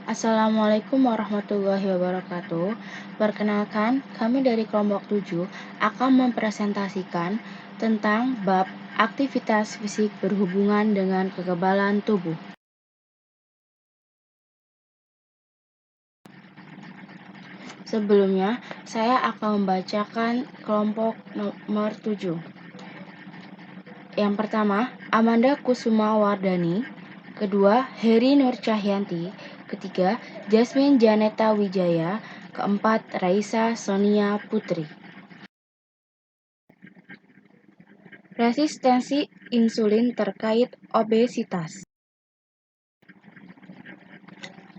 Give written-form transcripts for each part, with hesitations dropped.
Assalamualaikum warahmatullahi wabarakatuh. Perkenalkan, kami dari kelompok 7 akan mempresentasikan tentang bab aktivitas fisik berhubungan dengan kekebalan tubuh. Sebelumnya, saya akan membacakan kelompok nomor 7. Yang pertama, Amanda Kusuma Wardani. Kedua, Heri Nur Cahyanti. Ketiga, Jasmine Janeta Wijaya. Keempat, Raisa Sonia Putri. Resistensi insulin terkait obesitas.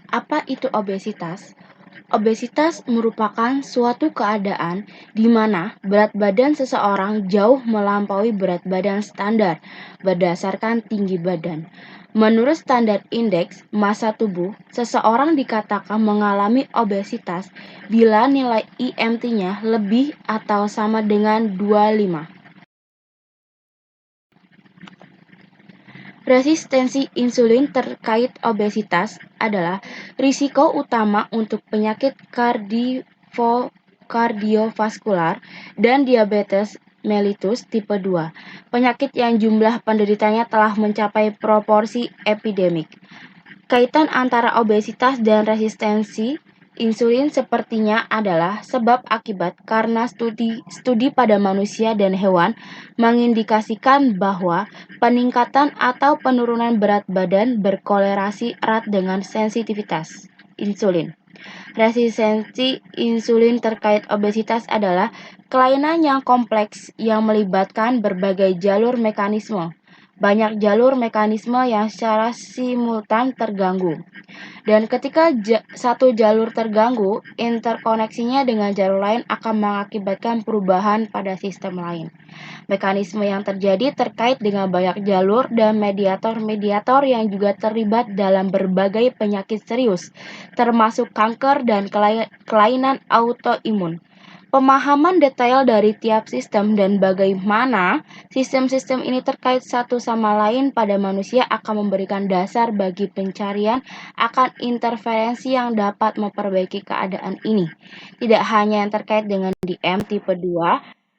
Apa itu obesitas? Obesitas merupakan suatu keadaan di mana berat badan seseorang jauh melampaui berat badan standar berdasarkan tinggi badan. Menurut standar indeks massa tubuh, seseorang dikatakan mengalami obesitas bila nilai IMT-nya lebih atau sama dengan 25. Resistensi insulin terkait obesitas adalah risiko utama untuk penyakit kardiovaskular dan diabetes mellitus tipe 2, penyakit yang jumlah penderitanya telah mencapai proporsi epidemik. Kaitan antara obesitas dan resistensi insulin sepertinya adalah sebab akibat karena studi pada manusia dan hewan mengindikasikan bahwa peningkatan atau penurunan berat badan berkolerasi erat dengan sensitivitas insulin. Resistensi insulin terkait obesitas adalah kelainan yang kompleks yang melibatkan berbagai jalur mekanisme. Banyak jalur mekanisme yang secara simultan terganggu. Dan ketika satu jalur terganggu, interkoneksinya dengan jalur lain akan mengakibatkan perubahan pada sistem lain. Mekanisme yang terjadi terkait dengan banyak jalur dan mediator-mediator yang juga terlibat dalam berbagai penyakit serius, termasuk kanker dan kelainan autoimun. Pemahaman detail dari tiap sistem dan bagaimana sistem-sistem ini terkait satu sama lain pada manusia akan memberikan dasar bagi pencarian akan interferensi yang dapat memperbaiki keadaan ini. Tidak hanya yang terkait dengan DM tipe 2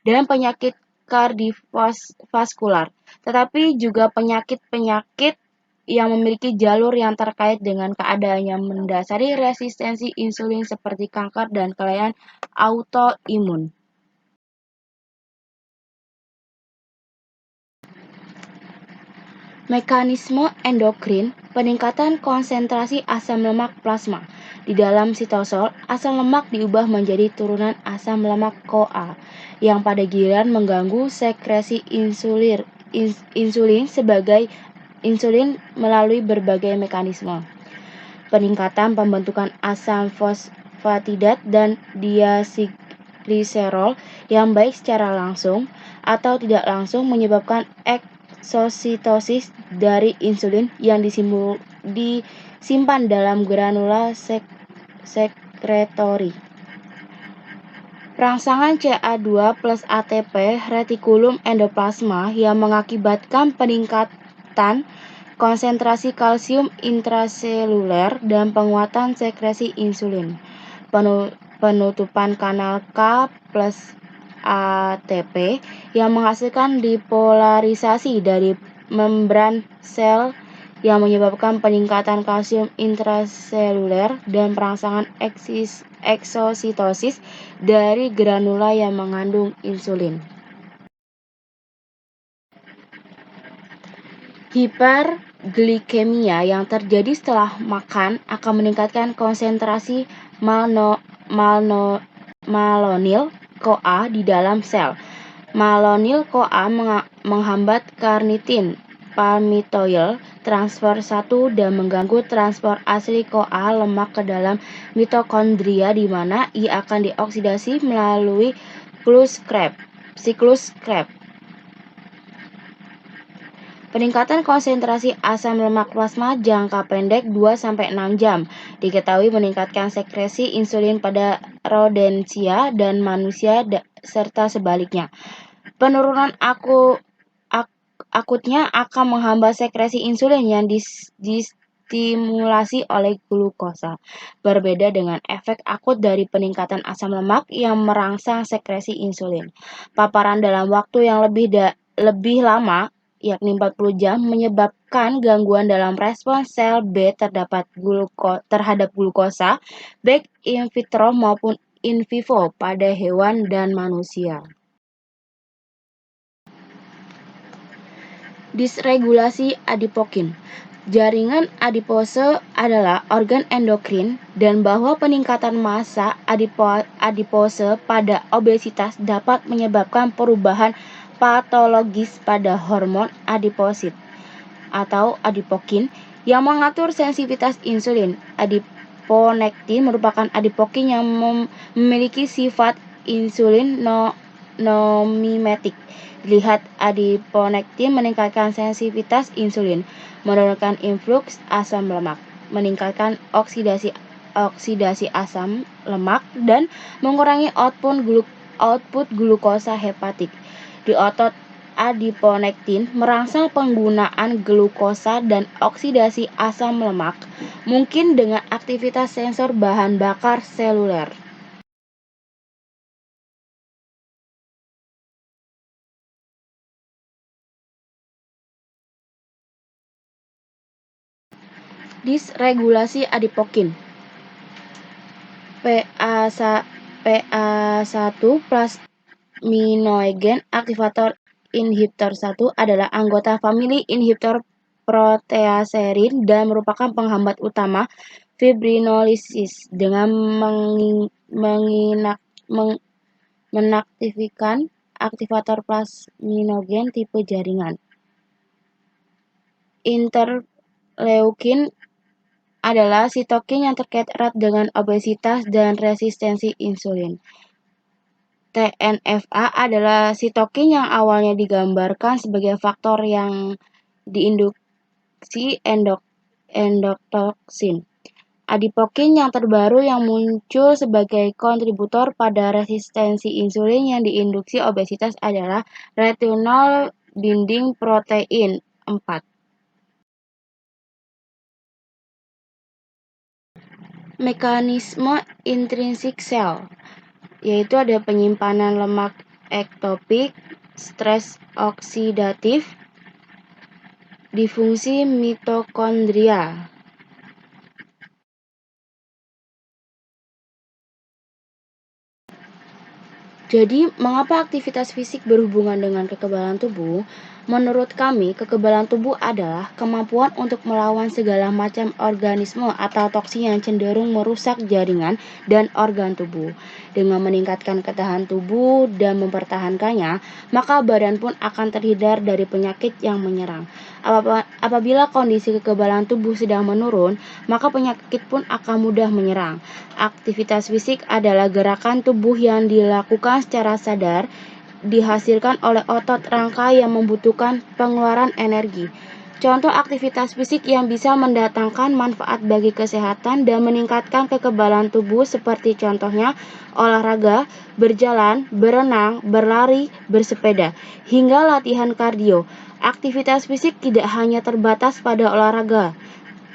dan penyakit kardiovaskular, tetapi juga penyakit-penyakit yang memiliki jalur yang terkait dengan keadaan yang mendasari resistensi insulin seperti kanker dan kelainan autoimun. Mekanisme endokrin, peningkatan konsentrasi asam lemak plasma. Di dalam sitosol, asam lemak diubah menjadi turunan asam lemak CoA yang pada giliran mengganggu sekresi insulin sebagai insulin melalui berbagai mekanisme. Peningkatan pembentukan asam fosfatidat dan diacylglycerol yang baik secara langsung atau tidak langsung menyebabkan eksositosis dari insulin yang disimpan dalam granula sekretori. Rangsangan CA2 plus ATP retikulum endoplasma yang mengakibatkan peningkatan konsentrasi kalsium intraseluler dan penguatan sekresi insulin. Penutupan kanal K plus ATP yang menghasilkan dipolarisasi dari membran sel yang menyebabkan peningkatan kalsium intraseluler dan perangsangan eksositosis dari granula yang mengandung insulin. Hiperglikemia yang terjadi setelah makan akan meningkatkan konsentrasi malonyl CoA di dalam sel. Malonyl CoA menghambat carnitin palmitoyl transfer 1 dan mengganggu transport asli CoA lemak ke dalam mitokondria di mana ia akan dioksidasi melalui siklus Krebs. Peningkatan konsentrasi asam lemak plasma jangka pendek 2-6 jam diketahui meningkatkan sekresi insulin pada rodensia dan manusia serta sebaliknya. Penurunan akutnya akan menghambat sekresi insulin yang distimulasi oleh glukosa. Berbeda dengan efek akut dari peningkatan asam lemak yang merangsang sekresi insulin. Paparan dalam waktu yang lebih lama, yakni 40 jam, menyebabkan gangguan dalam respons sel B terhadap glukosa, baik in vitro maupun in vivo pada hewan dan manusia. Disregulasi adipokin. Jaringan adipose adalah organ endokrin dan bahwa peningkatan massa adipose pada obesitas dapat menyebabkan perubahan patologis pada hormon adiposit atau adipokin yang mengatur sensitivitas insulin. Adiponektin merupakan adipokin yang memiliki sifat insulin nomimetik. Dilihat, adiponektin meningkatkan sensitivitas insulin, menurunkan influx asam lemak, meningkatkan oksidasi asam lemak, dan mengurangi output glukosa hepatik. Di otot, adiponektin merangsang penggunaan glukosa dan oksidasi asam lemak, mungkin dengan aktivitas sensor bahan bakar seluler. Disregulasi adipokin. PA1 plasminogen aktivator inhibitor 1 adalah anggota famili inhibitor proteaserin dan merupakan penghambat utama fibrinolisis dengan menaktifkan aktivator plasminogen tipe jaringan. Interleukin adalah sitokin yang terkait erat dengan obesitas dan resistensi insulin. TNFA adalah sitokin yang awalnya digambarkan sebagai faktor yang diinduksi endotoksin. Adipokin yang terbaru yang muncul sebagai kontributor pada resistensi insulin yang diinduksi obesitas adalah retinol binding protein 4. Mekanisme intrinsik sel, yaitu ada penyimpanan lemak ektopik, stres oksidatif, difungsi mitokondria. Jadi, mengapa aktivitas fisik berhubungan dengan kekebalan tubuh? Menurut kami, kekebalan tubuh adalah kemampuan untuk melawan segala macam organisme atau toksin yang cenderung merusak jaringan dan organ tubuh. Dengan meningkatkan ketahanan tubuh dan mempertahankannya, maka badan pun akan terhindar dari penyakit yang menyerang. Apabila kondisi kekebalan tubuh sedang menurun, maka penyakit pun akan mudah menyerang. Aktivitas fisik adalah gerakan tubuh yang dilakukan secara sadar, dihasilkan oleh otot rangka yang membutuhkan pengeluaran energi. Contoh aktivitas fisik yang bisa mendatangkan manfaat bagi kesehatan dan meningkatkan kekebalan tubuh seperti contohnya olahraga, berjalan, berenang, berlari, bersepeda, hingga latihan kardio. Aktivitas fisik tidak hanya terbatas pada olahraga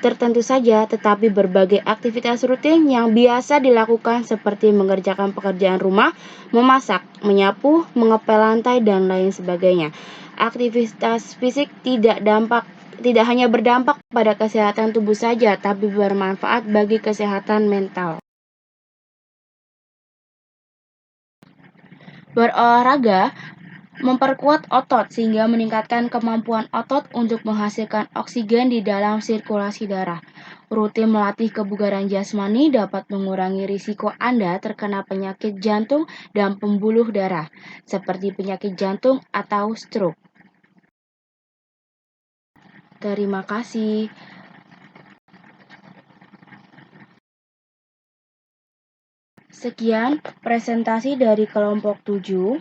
tertentu saja, tetapi berbagai aktivitas rutin yang biasa dilakukan seperti mengerjakan pekerjaan rumah, memasak, menyapu, mengepel lantai, dan lain sebagainya. Aktivitas fisik tidak hanya berdampak pada kesehatan tubuh saja, tapi bermanfaat bagi kesehatan mental. Berolahraga memperkuat otot sehingga meningkatkan kemampuan otot untuk menghasilkan oksigen di dalam sirkulasi darah. Rutin melatih kebugaran jasmani dapat mengurangi risiko Anda terkena penyakit jantung dan pembuluh darah, seperti penyakit jantung atau stroke. Terima kasih. Sekian presentasi dari kelompok 7.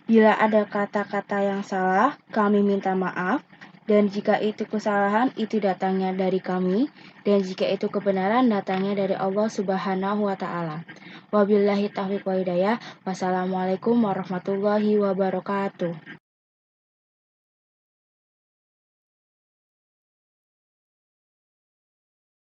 Bila ada kata-kata yang salah, kami minta maaf. Dan jika itu kesalahan, itu datangnya dari kami. Dan jika itu kebenaran, datangnya dari Allah Subhanahu wa Ta'ala. Wabillahi taufiq wa hidayah. Wassalamualaikum warahmatullahi wabarakatuh.